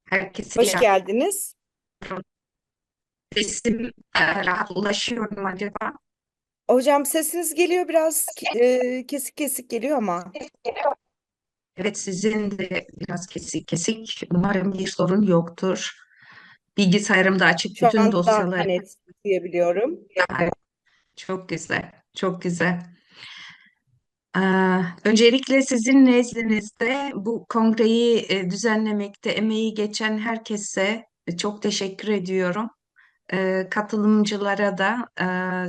Herkese Hoş geldiniz. sesim rahat ulaşıyor mu acaba? Hocam sesiniz geliyor biraz kesik kesik geliyor ama. Evet, sizin de biraz kesik kesik. Umarım bir sorun yoktur. Bilgisayarımda açık Şu bütün an daha dosyaları. net duyabiliyorum. Çok güzel, çok güzel. Öncelikle sizin nezdinizde bu kongreyi düzenlemekte emeği geçen herkese çok teşekkür ediyorum. Katılımcılara da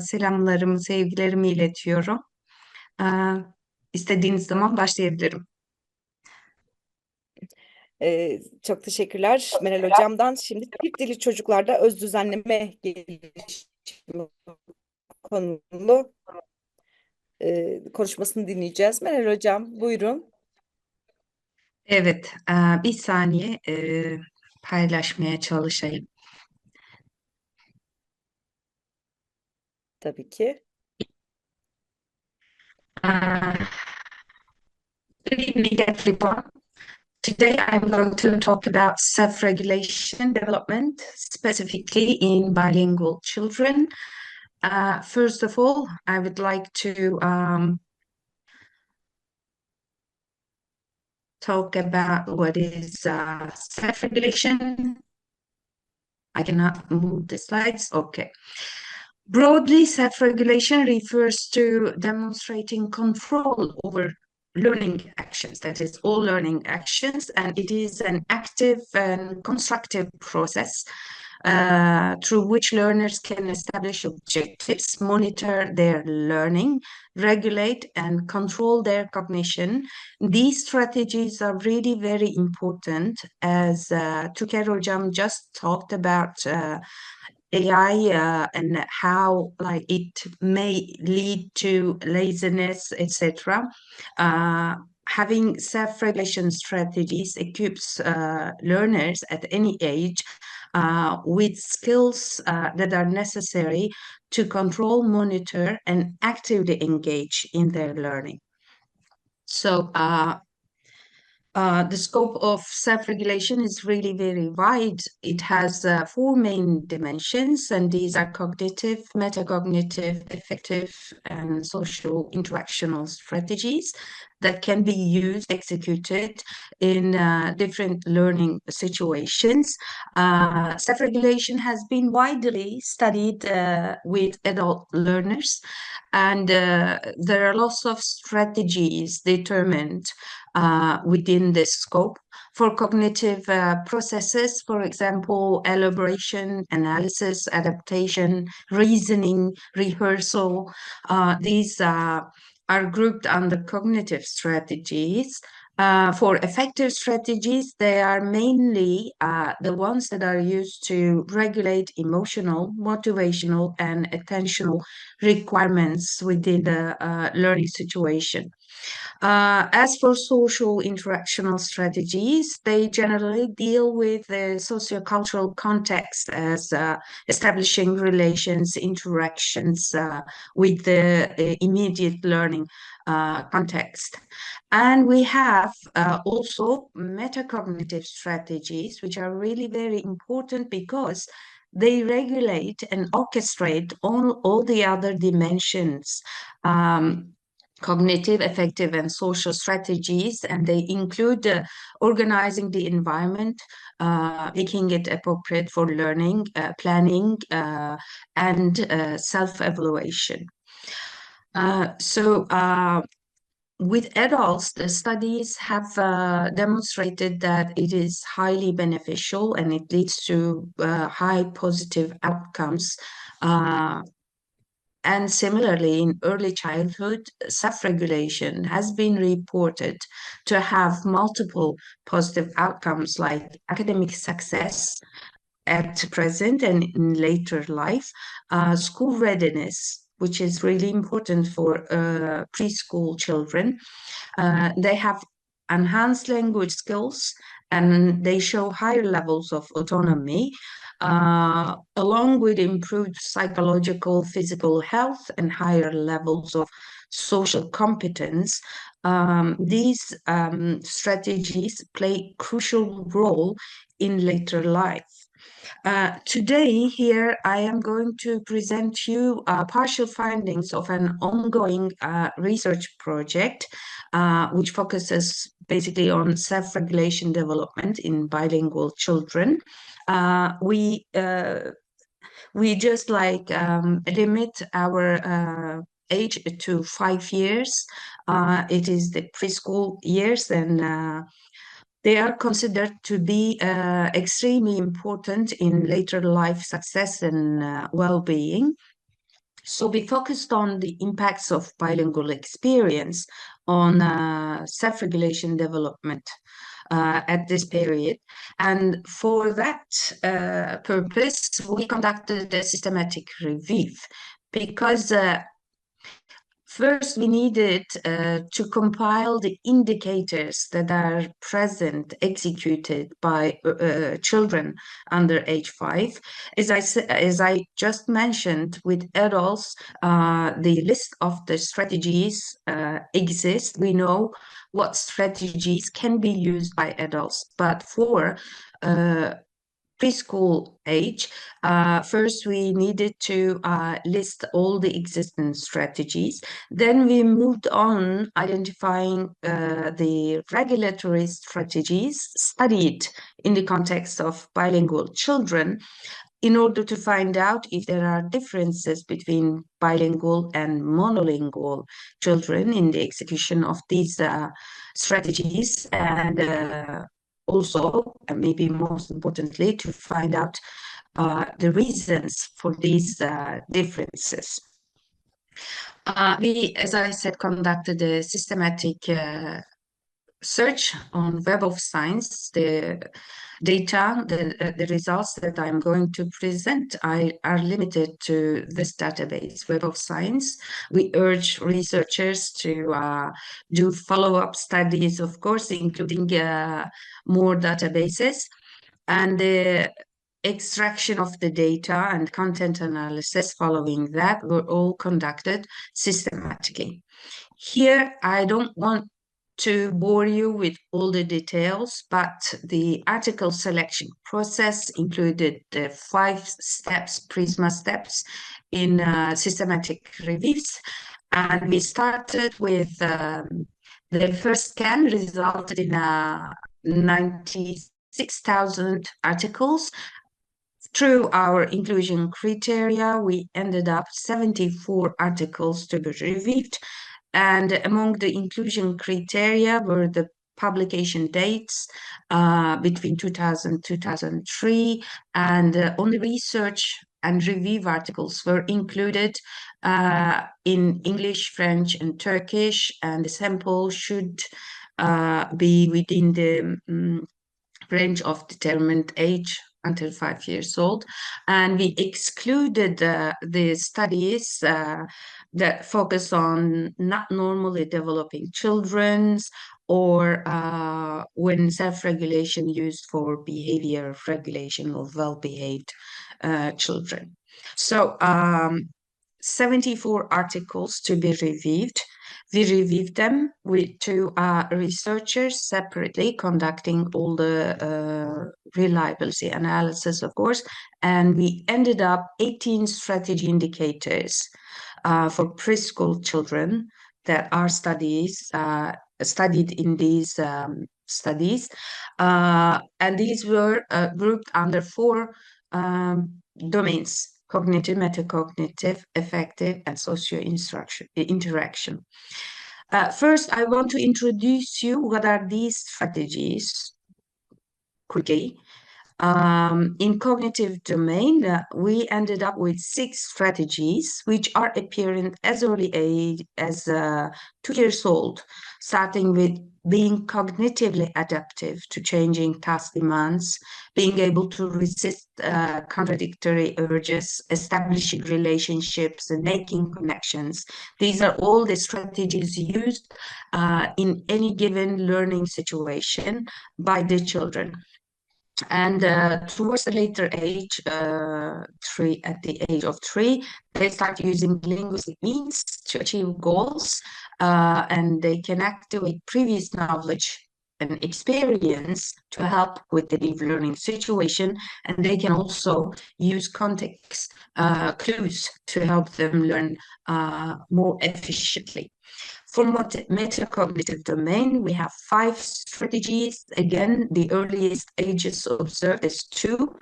selamlarımı, sevgilerimi iletiyorum. Ee, istediğiniz zaman başlayabilirim. Çok teşekkürler Meral Hocam'dan. Şimdi çift dili çocuklarda öz düzenleme gelişimi konulu konuşmasını dinleyeceğiz. Meral Hocam buyurun. Evet, bir saniye paylaşmaya çalışayım. Tabii ki. Uh, Good evening, everyone. Today I'm going to talk about self-regulation development, specifically in bilingual children. First of all, I would like to talk about what is self-regulation. I cannot move the slides. Okay. Broadly, self-regulation refers to demonstrating control over learning actions, that is, all learning actions, and it is an active and constructive process through which learners can establish objectives, monitor their learning, regulate and control their cognition. These strategies are really very important, as Tuker Hocam just talked about AI and how like it may lead to laziness, etc. Having self-regulation strategies equips learners at any age with skills that are necessary to control, monitor, and actively engage in their learning. So the scope of self-regulation is really very wide. It has four main dimensions, and these are cognitive, metacognitive, affective, and social interactional strategies that can be used, executed in different learning situations. Self-regulation has been widely studied with adult learners, and there are lots of strategies determined within this scope. For cognitive processes, for example, elaboration, analysis, adaptation, reasoning, rehearsal, these are grouped under cognitive strategies. For effective strategies, they are mainly the ones that are used to regulate emotional, motivational, and attentional requirements within the learning situation. As for social interactional strategies, they generally deal with the sociocultural context as establishing relations, interactions with the immediate learning context. And we have also metacognitive strategies, which are really very important because they regulate and orchestrate all the other dimensions. Cognitive, affective, and social strategies, and they include organizing the environment, making it appropriate for learning, planning, and self-evaluation. With adults, the studies have demonstrated that it is highly beneficial and it leads to high positive outcomes. And similarly, in early childhood, self-regulation has been reported to have multiple positive outcomes like academic success at present and in later life, school readiness, which is really important for preschool children. They have enhanced language skills and they show higher levels of autonomy, along with improved psychological, physical health and higher levels of social competence. these strategies play a crucial role in later life. Today, here, I am going to present you partial findings of an ongoing research project, which focuses basically on self-regulation development in bilingual children. We just like limit our age to 5 years. It is the preschool years, and they are considered to be extremely important in later life success and well-being. So we focused on the impacts of bilingual experience on self-regulation development at this period. And for that purpose, we conducted a systematic review because first, we needed to compile the indicators that are present, executed by children under age 5. As I just mentioned, with adults, the list of the strategies exists. We know what strategies can be used by adults, but for preschool age, first we needed to list all the existing strategies. Then we moved on identifying the regulatory strategies studied in the context of bilingual children in order to find out if there are differences between bilingual and monolingual children in the execution of these strategies, and also, and maybe most importantly, to find out the reasons for these differences. We, as I said, conducted a systematic search on Web of Science. The data, the results that I'm going to present are limited to this database, Web of Science. We urge researchers to do follow-up studies, of course, including more databases, and the extraction of the data and content analysis following that were all conducted systematically. Here, I don't want to bore you with all the details, but the article selection process included the 5 steps, PRISMA steps, in systematic reviews. And we started with the first scan resulted in 96,000 articles. Through our inclusion criteria, we ended up 74 articles to be reviewed. And among the inclusion criteria were the publication dates between 2000 and 2003, and only research and review articles were included in English, French, and Turkish, and the sample should be within the range of determined age until 5 years old. And we excluded the studies that focus on not normally developing children's or when self-regulation used for behavior regulation of well-behaved children. So 74 articles to be reviewed. We reviewed them with 2 researchers separately, conducting all the reliability analysis, of course, and we ended up 18 strategy indicators for preschool children that are studied in these studies, and these were grouped under 4 domains: cognitive, metacognitive, affective, and socio-interaction. First, I want to introduce you what are these strategies quickly. In cognitive domain, we ended up with 6 strategies, which are apparent as early age as 2 years old, starting with being cognitively adaptive to changing task demands, being able to resist contradictory urges, establishing relationships, and making connections. These are all the strategies used in any given learning situation by the children. And towards the later age, at the age of 3, they start using linguistic means to achieve goals, and they can activate previous knowledge and experience to help with the deep learning situation, and they can also use context clues to help them learn more efficiently. For metacognitive domain, we have 5 strategies. Again, the earliest ages observed is 2,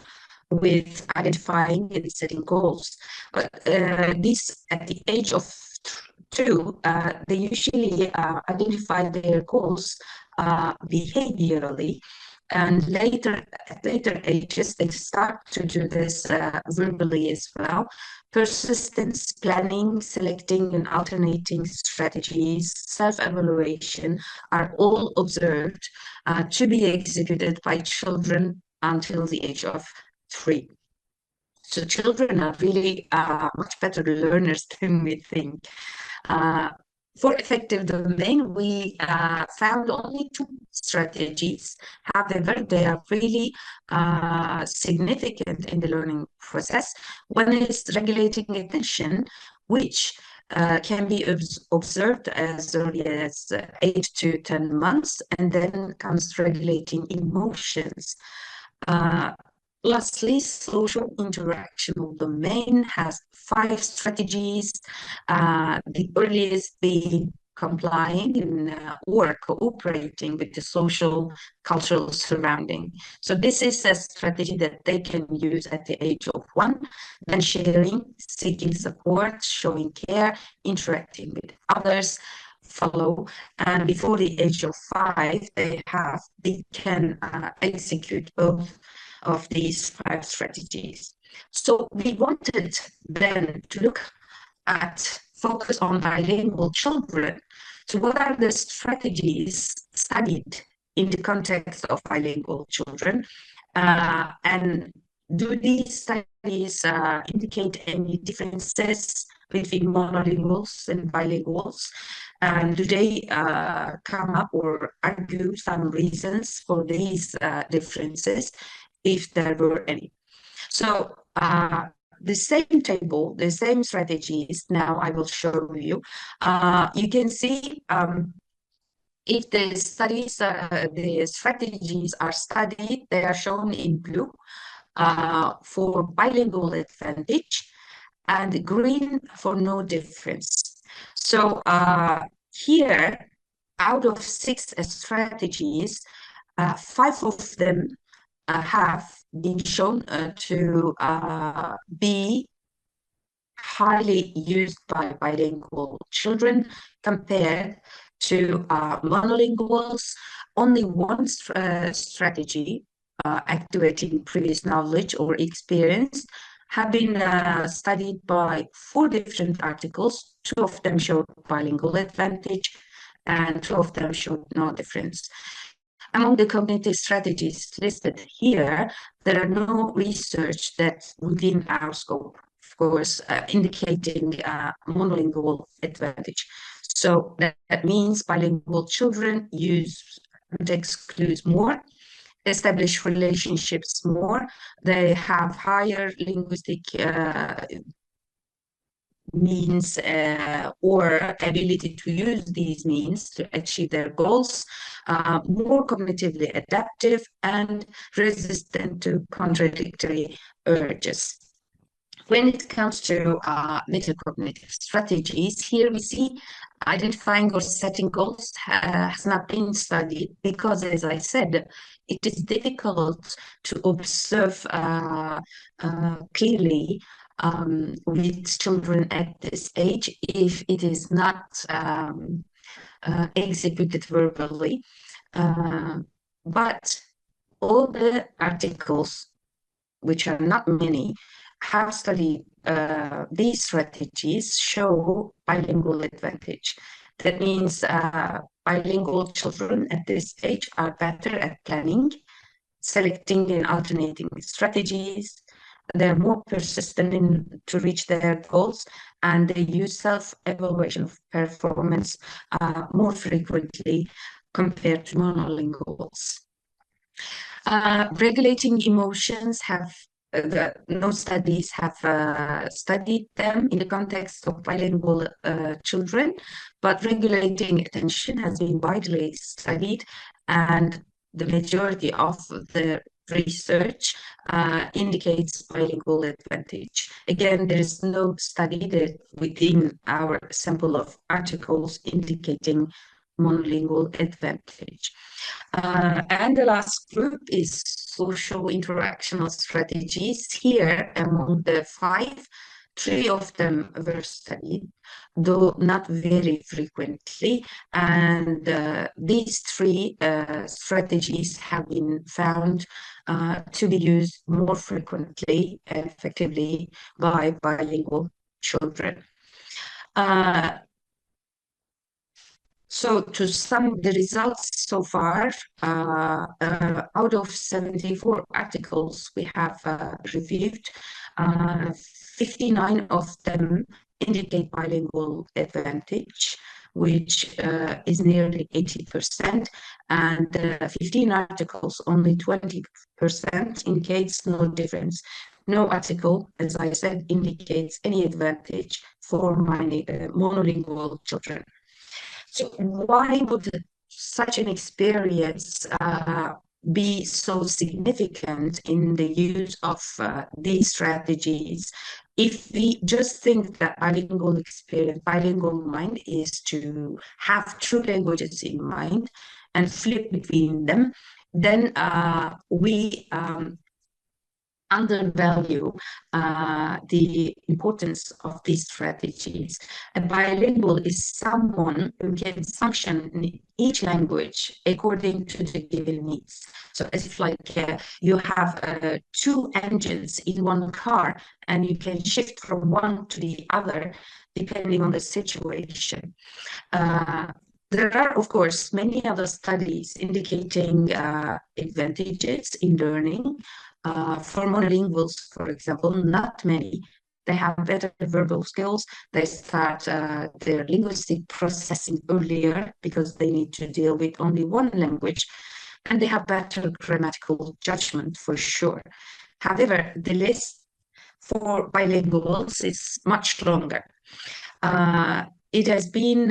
with identifying and setting goals. But these, at the age of 2, they usually identify their goals behaviorally. And at later ages, they start to do this verbally as well. Persistence, planning, selecting and alternating strategies, self-evaluation are all observed to be executed by children until the age of 3. So children are really much better learners than we think. For effective domain, we found only 2 strategies. However, they are really significant in the learning process. One is regulating attention, which can be observed as early as 8 to 10 months, and then comes regulating emotions. Lastly, social interactional domain has 5 strategies, the earliest being complying or cooperating with the social cultural surrounding. So this is a strategy that they can use at the age of 1, then sharing, seeking support, showing care, interacting with others, follow, and before the age of 5, they can execute both of these 5 strategies. So we wanted then to focus on bilingual children. So what are the strategies studied in the context of bilingual children? And do these studies indicate any differences between monolinguals and bilinguals? And do they come up or argue some reasons for these differences, if there were any? So the same table, the same strategies, now I will show you. You can see if the strategies are studied, they are shown in blue for bilingual advantage, and green for no difference. So here, out of 6 strategies, 5 of them have been shown to be highly used by bilingual children compared to monolinguals. Only one strategy, activating previous knowledge or experience, have been studied by 4 different articles. 2 of them showed bilingual advantage, and 2 of them showed no difference. Among the cognitive strategies listed here, there are no research that's within our scope, of course, indicating monolingual advantage. So that means bilingual children use context clues more, establish relationships more, they have higher linguistic means or ability to use these means to achieve their goals, more cognitively adaptive and resistant to contradictory urges. When it comes to metacognitive strategies, here we see identifying or setting goals has not been studied because, as I said, it is difficult to observe clearly with children at this age if it is not executed verbally. But all the articles, which are not many, have studied these strategies show bilingual advantage. That means bilingual children at this age are better at planning, selecting and alternating strategies. They're more persistent to reach their goals, and they use self-evaluation of performance more frequently compared to monolinguals. Regulating emotions have no studies have studied them in the context of bilingual children, but regulating attention has been widely studied, and the majority of the research indicates bilingual advantage. Again, there is no study that within our sample of articles indicating monolingual advantage. And the last group is social interactional strategies. Here, among the 5, 3 of them were studied, though not very frequently. And these 3 strategies have been found to be used more frequently and effectively by bilingual children. So to sum the results so far, out of 74 articles we have reviewed, 59 of them indicate bilingual advantage, which is nearly 80%, and 15 articles, only 20% indicates no difference. No article, as I said, indicates any advantage for monolingual children. So why would such an experience be so significant in the use of these strategies? If we just think that bilingual experience, bilingual mind is to have 2 languages in mind and flip between them, then we undervalue the importance of these strategies. A bilingual is someone who can function in each language according to the given needs. So as if like you have 2 engines in one car and you can shift from one to the other depending on the situation. There are, of course, many other studies indicating advantages in learning. For monolinguals, for example, not many. They have better verbal skills. They start their linguistic processing earlier because they need to deal with only one language, and they have better grammatical judgment for sure. However, the list for bilinguals is much longer. It has been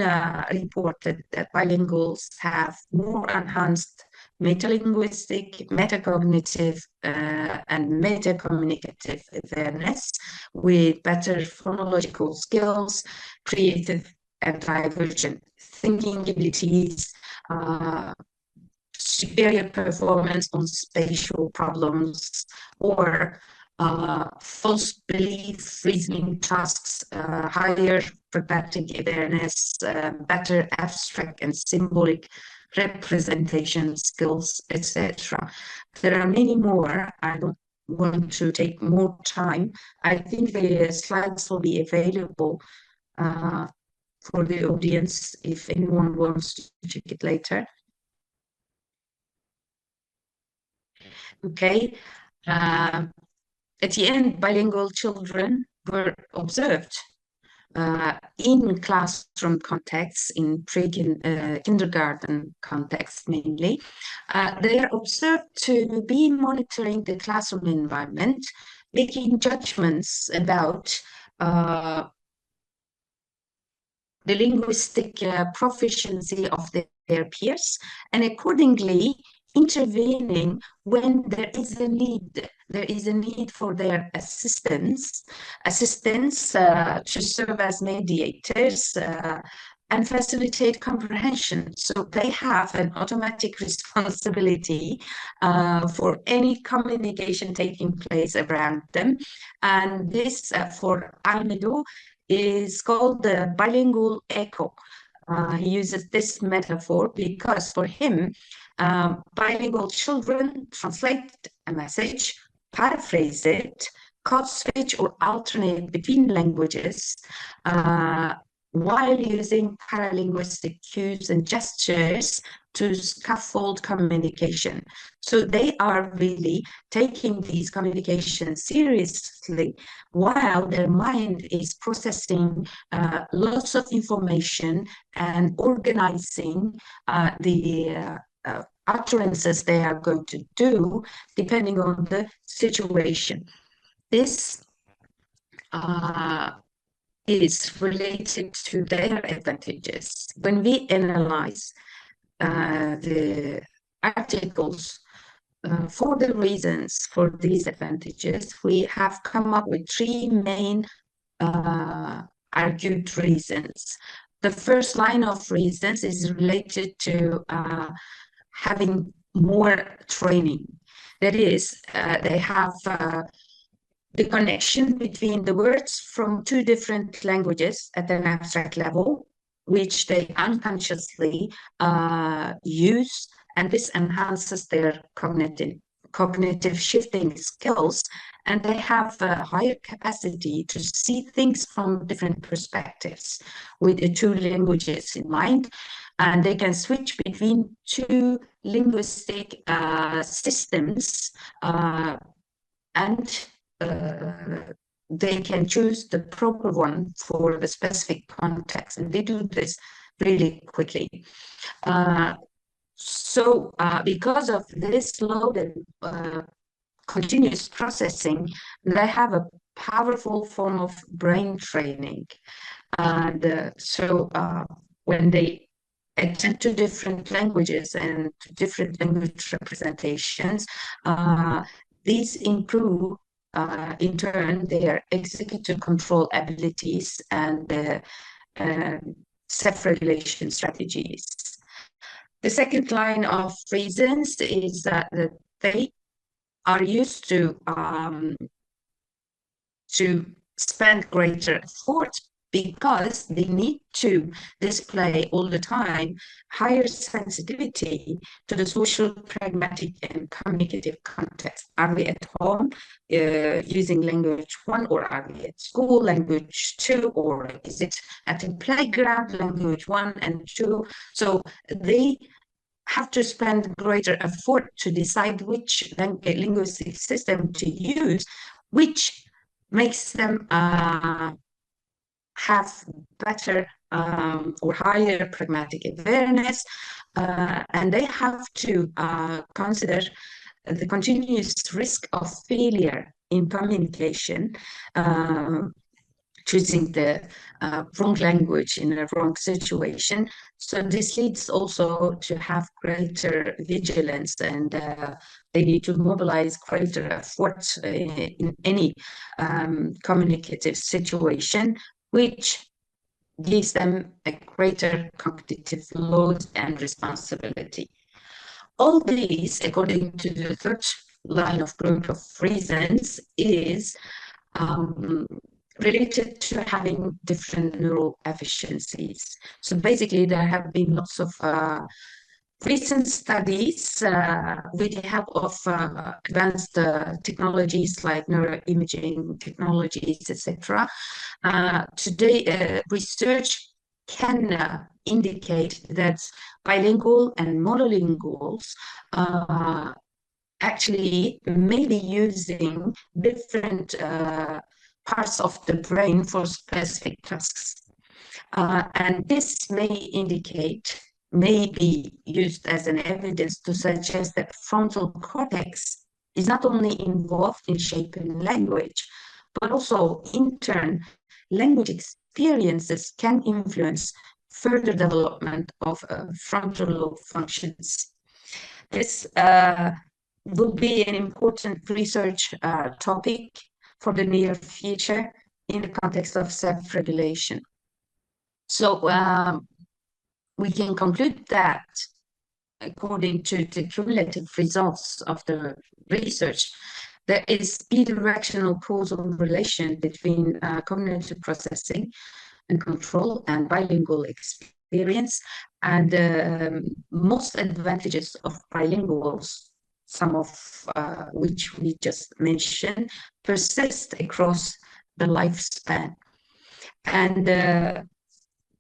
reported that bilinguals have more enhanced metalinguistic, metacognitive, and metacommunicative awareness with better phonological skills, creative and divergent thinking abilities, superior performance on spatial problems, or false belief reasoning tasks, higher pragmatic awareness, better abstract and symbolic representation skills, etc. There are many more. I don't want to take more time. I think the slides will be available for the audience if anyone wants to check it later. Okay. At the end, bilingual children were observed in classroom contexts, in pre-kindergarten contexts mainly. They are observed to be monitoring the classroom environment, making judgments about the linguistic proficiency of their peers, and accordingly intervening when there is a need for their assistance to serve as mediators and facilitate comprehension. So they have an automatic responsibility for any communication taking place around them. And this, for Almedo, is called the bilingual echo. He uses this metaphor because for him, bilingual children translate a message, paraphrase it, code switch or alternate between languages while using paralinguistic cues and gestures to scaffold communication. So they are really taking these communications seriously while their mind is processing lots of information and organizing the utterances they are going to do depending on the situation. This is related to their advantages. When we analyze the articles for the reasons for these advantages, we have come up with three main argued reasons. The first line of reasons is related to having more training. That is, they have the connection between the words from two different languages at an abstract level, which they unconsciously use, and this enhances their cognitive shifting skills, and they have a higher capacity to see things from different perspectives with the two languages in mind, and they can switch between two linguistic systems and they can choose the proper one for the specific context, and they do this really quickly. Because of this loaded continuous processing, they have a powerful form of brain training. And when they attend to different languages and to different language representations, these improve in turn their executive control abilities and self-regulation strategies. The second line of reasons is that they are used to spend greater effort because they need to display all the time higher sensitivity to the social, pragmatic, and communicative context. Are we at home using language 1, or are we at school language 2, or is it at a playground language 1 and 2? So they have to spend greater effort to decide which linguistic system to use, which makes them have better or higher pragmatic awareness, and they have to consider the continuous risk of failure in communication, choosing the wrong language in a wrong situation. So this leads also to have greater vigilance, and they need to mobilize greater effort in any communicative situation, which gives them a greater cognitive load and responsibility. All these, according to the third line of group of reasons, is related to having different neural efficiencies. So basically, there have been lots of recent studies with the help of advanced technologies like neuroimaging technologies, etc. Today, research can indicate that bilingual and monolinguals actually may be using different parts of the brain for specific tasks. And this may be used as an evidence to suggest that frontal cortex is not only involved in shaping language, but also in turn, language experiences can influence further development of frontal lobe functions. This will be an important research topic for the near future in the context of self-regulation. So we can conclude that, according to the cumulative results of the research, there is bidirectional causal relation between cognitive processing and control and bilingual experience, and most advantages of bilinguals, some of which we just mentioned, persist across the lifespan. And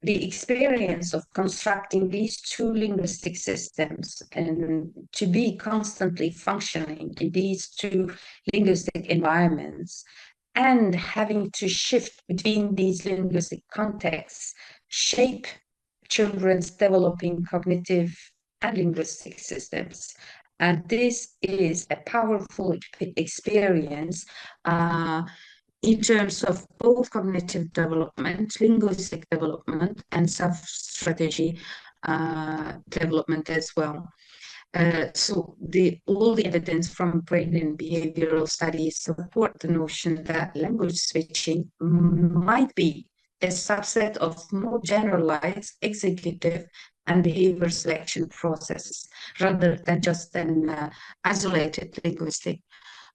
the experience of constructing these two linguistic systems and to be constantly functioning in these two linguistic environments and having to shift between these linguistic contexts shape children's developing cognitive and linguistic systems. And this is a powerful experience in terms of both cognitive development, linguistic development, and self-strategy development as well. So all the evidence from brain and behavioral studies support the notion that language switching might be a subset of more generalized executive and behavior selection processes rather than just an isolated linguistic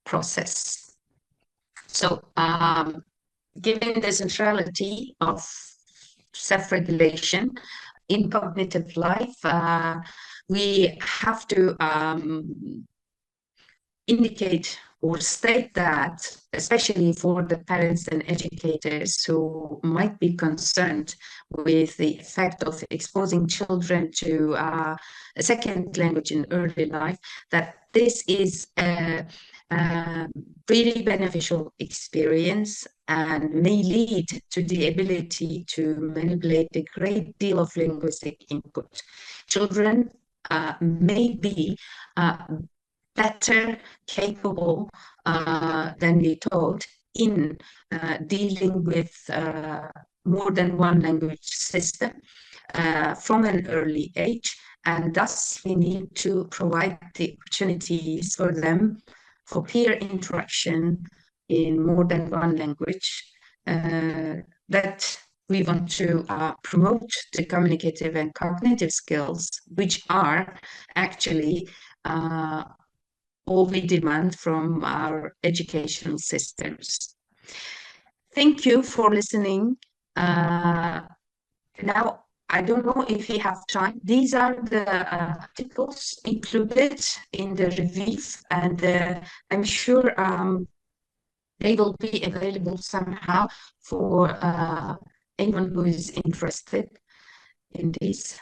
process. So, given the centrality of self-regulation in cognitive life, we have to indicate or state that, especially for the parents and educators who might be concerned with the effect of exposing children to a second language in early life, that this is a really beneficial experience and may lead to the ability to manipulate a great deal of linguistic input. Children may be better capable than we thought in dealing with more than one language system from an early age, and thus we need to provide the opportunities for them for peer interaction in more than one language, that we want to promote the communicative and cognitive skills, which are actually all we demand from our educational systems. Thank you for listening. Now, I don't know if we have time. These are the articles included in the review, and I'm sure they will be available somehow for anyone who is interested in this.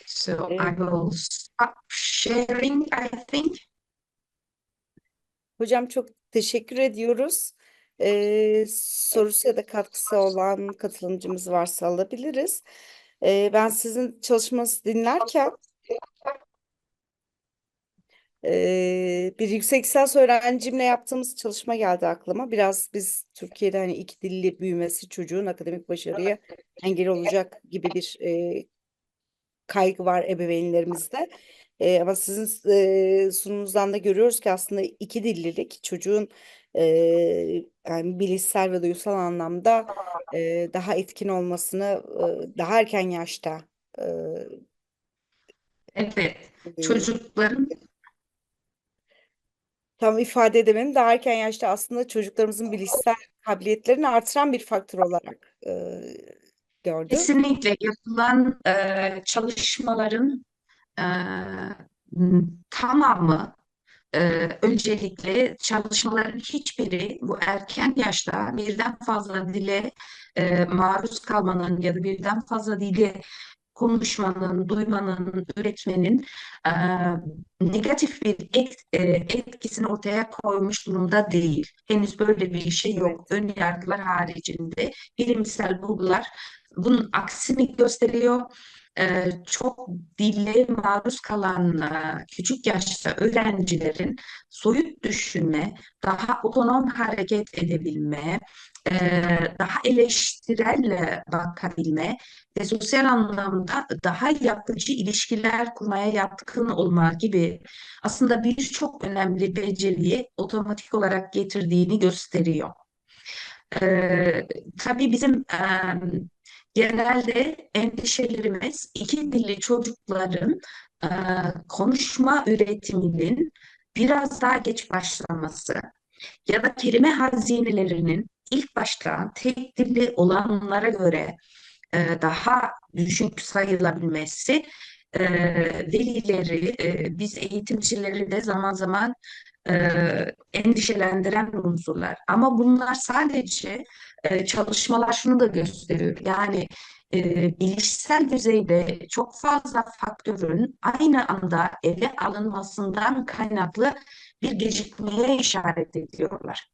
So I will stop sharing, I think. Hocam çok teşekkür ediyoruz. Sorusu ya da katkısı olan katılımcımız varsa alabiliriz. Ben sizin çalışmanızı dinlerken bir yüksek lisans öğrencimle yaptığımız çalışma geldi aklıma. Biraz biz Türkiye'de hani iki dilli büyümesi çocuğun akademik başarıya engel olacak gibi bir kaygı var ebeveynlerimizde. Ama sizin sunumunuzdan da görüyoruz ki aslında iki dillilik çocuğun yani bilişsel ve duysal anlamda daha etkin olmasını daha erken yaşta Evet, çocukların tam ifade edemedim. Daha erken yaşta aslında çocuklarımızın bilişsel kabiliyetlerini artıran bir faktör olarak gördüm. kesinlikle yapılan çalışmaların e, tamamı, öncelikle çalışmaların hiçbiri bu erken yaşta birden fazla dile maruz kalmanın ya da birden fazla dili konuşmanın, duymanın, üretmenin negatif bir etkisini ortaya koymuş durumda değil. Henüz böyle bir şey yok. Evet. Ön yargılar haricinde bilimsel bulgular bunun aksini gösteriyor. Çok dille maruz kalan küçük yaşta öğrencilerin soyut düşünme, daha otonom hareket edebilme, daha eleştirel bakabilme ve sosyal anlamda daha yapıcı ilişkiler kurmaya yatkın olma gibi aslında birçok önemli beceriyi otomatik olarak getirdiğini gösteriyor. Tabii bizim genelde endişelerimiz iki dilli çocukların e, konuşma üretiminin biraz daha geç başlaması ya da kelime hazinelerinin ilk başta tek dilli olanlara göre daha düşük sayılabilmesi, velileri, biz eğitimcileri de zaman zaman endişelendiren unsurlar. Ama bunlar sadece çalışmalar şunu da gösteriyor. Yani bilişsel düzeyde çok fazla faktörün aynı anda ele alınmasından kaynaklı bir gecikmeye işaret ediyorlar.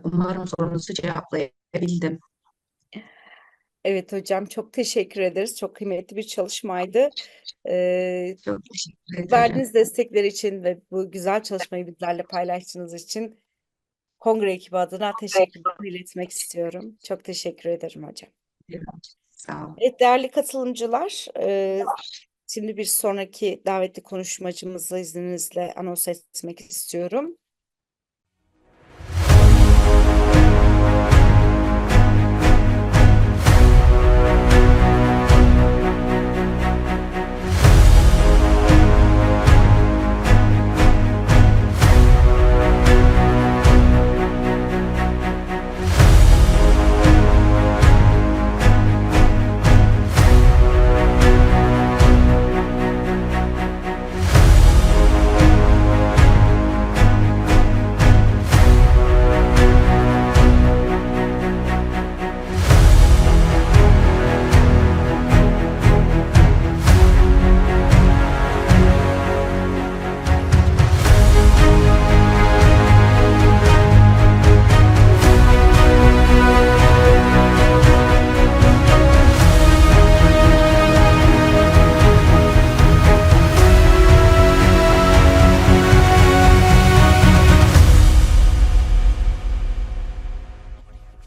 Umarım sorunuzu cevaplayabildim. Evet hocam, çok teşekkür ederiz. Çok kıymetli bir çalışmaydı. Çok teşekkür ederim. Verdiğiniz destekler için ve bu güzel çalışmayı bizlerle paylaştığınız için kongre ekibi adına teşekkürlerimi iletmek istiyorum. Çok teşekkür ederim hocam. Sağ olun. Evet, değerli katılımcılar, şimdi bir sonraki davetli konuşmacımızı izninizle anons etmek istiyorum.